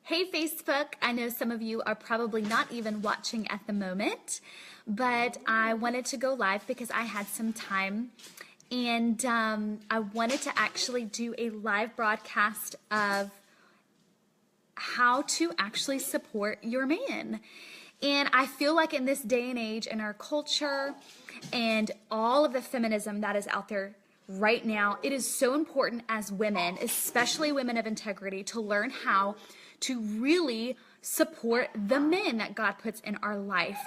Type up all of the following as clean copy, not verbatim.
Hey Facebook, I know some of you are probably not even watching at the moment, but I wanted to go live because I had some time and I wanted to actually do a live broadcast of how to actually support your man. And I feel like in this day and age, in our culture and all of the feminism that is out there right now, it is so important as women, especially women of integrity, to learn how to really support the men that God puts in our life.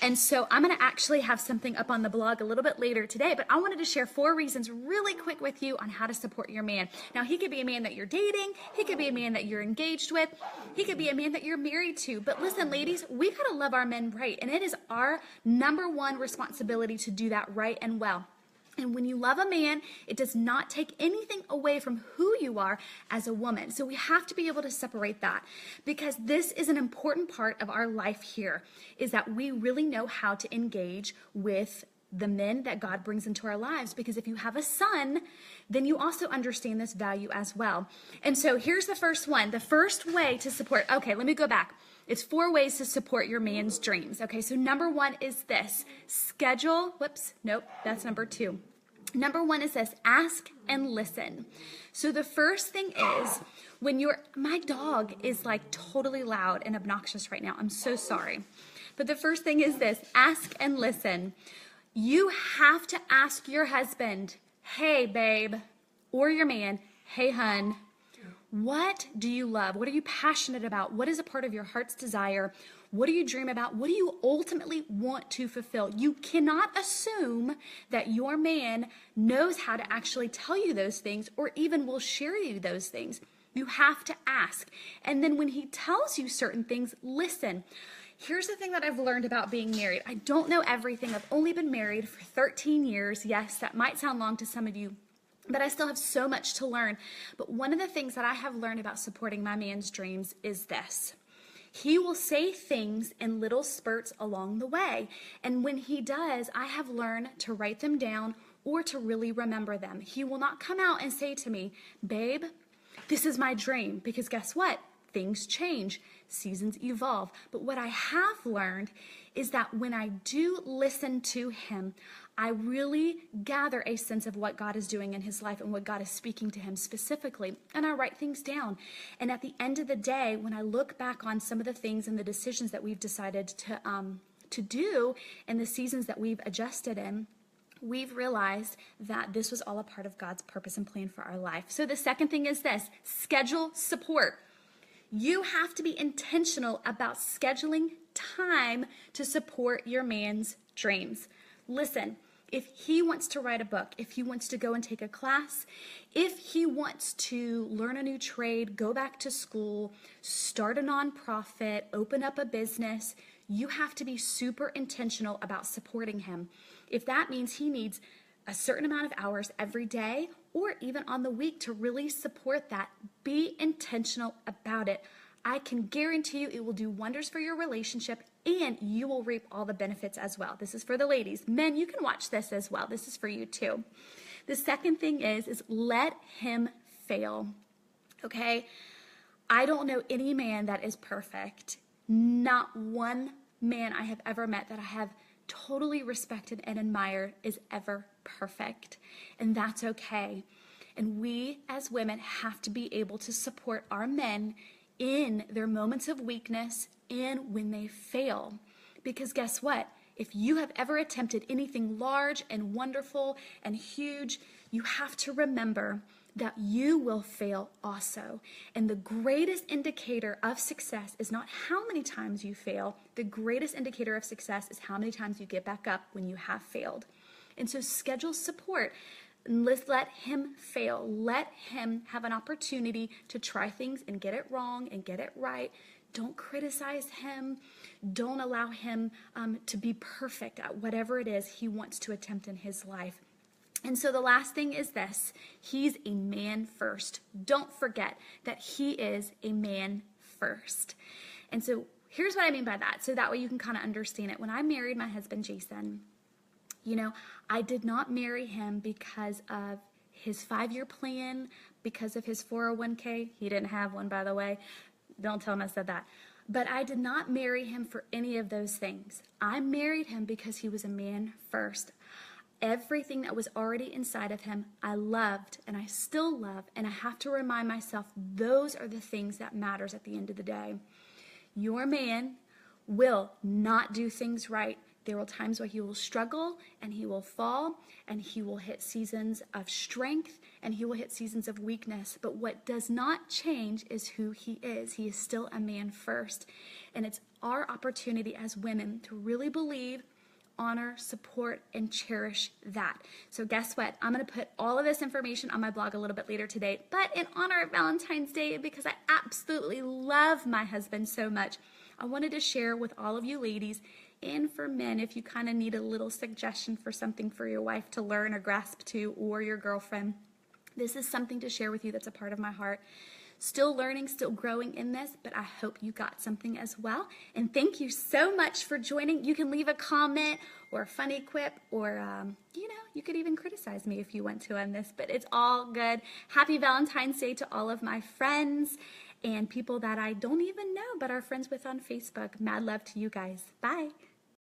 And so I'm going to actually have something up on the blog a little bit later today, but I wanted to share 4 reasons really quick with you on how to support your man. Now, he could be a man that you're dating. He could be a man that you're engaged with. He could be a man that you're married to. But listen, ladies, we got to love our men right. And it is our #1 responsibility to do that right and well. And when you love a man, it does not take anything away from who you are as a woman. So we have to be able to separate that, because this is an important part of our life here, is that we really know how to engage with the men that God brings into our lives. Because if you have a son, then you also understand this value as well. And so here's the first one. The first way to support, okay, let me go back. It's 4 ways to support your man's dreams. Okay, so #1 is this. Schedule, that's #2. #1 is this, ask and listen. So the first thing is, my dog is like totally loud and obnoxious right now. I'm so sorry. But the first thing is this, ask and listen. You have to ask your husband, hey babe, or your man, hey hun, what do you love? What are you passionate about? What is a part of your heart's desire? What do you dream about? What do you ultimately want to fulfill? You cannot assume that your man knows how to actually tell you those things or even will share you those things. You have to ask. And then when he tells you certain things, listen. Here's the thing that I've learned about being married. I don't know everything. I've only been married for 13 years. Yes, that might sound long to some of you, but I still have so much to learn. But one of the things that I have learned about supporting my man's dreams is this. He will say things in little spurts along the way. And when he does, I have learned to write them down or to really remember them. He will not come out and say to me, babe, this is my dream. Because guess what? Things change. Seasons evolve. But what I have learned is that when I do listen to him, I really gather a sense of what God is doing in his life and what God is speaking to him specifically. And I write things down. And at the end of the day, when I look back on some of the things and the decisions that we've decided to do and the seasons that we've adjusted in, we've realized that this was all a part of God's purpose and plan for our life. So the second thing is this, schedule support. You have to be intentional about scheduling time to support your man's dreams. Listen, if he wants to write a book, if he wants to go and take a class, if he wants to learn a new trade, go back to school, start a nonprofit, open up a business, you have to be super intentional about supporting him. If that means he needs a certain amount of hours every day or even on the week to really support that, be intentional about it. I can guarantee you it will do wonders for your relationship and you will reap all the benefits as well. This is for the ladies. Men, you can watch this as well. This is for you too. The second thing is let him fail. Okay? I don't know any man that is perfect. Not one man I have ever met that I have totally respected and admired is ever perfect. And that's okay. And we as women have to be able to support our men in their moments of weakness and when they fail. Because guess what? If you have ever attempted anything large and wonderful and huge, you have to remember that you will fail also. And the greatest indicator of success is not how many times you fail. The greatest indicator of success is how many times you get back up when you have failed. And so schedule support. Let's let him fail. Let him have an opportunity to try things and get it wrong and get it right. Don't criticize him. Don't allow him to be perfect at whatever it is he wants to attempt in his life. And so the last thing is this. He's a man first. Don't forget that he is a man first. And so here's what I mean by that. So that way you can kind of understand it. When I married my husband, Jason, I did not marry him because of his 5-year plan, because of his 401k. He didn't have one, by the way. Don't tell him I said that. But I did not marry him for any of those things. I married him because he was a man first. Everything that was already inside of him, I loved and I still love, and I have to remind myself those are the things that matters at the end of the day. Your man will not do things right. There will times where he will struggle and he will fall and he will hit seasons of strength and he will hit seasons of weakness. But what does not change is who he is. He is still a man first. And it's our opportunity as women to really believe, honor, support, and cherish that. So guess what? I'm going to put all of this information on my blog a little bit later today. But in honor of Valentine's Day, because I absolutely love my husband so much, I wanted to share with all of you ladies and for men, if you kind of need a little suggestion for something for your wife to learn or grasp to, or your girlfriend, this is something to share with you that's a part of my heart. Still learning, still growing in this, but I hope you got something as well. And thank you so much for joining. You can leave a comment or a funny quip, or, you could even criticize me if you want to on this, but it's all good. Happy Valentine's Day to all of my friends and people that I don't even know but are friends with on Facebook. Mad love to you guys. Bye.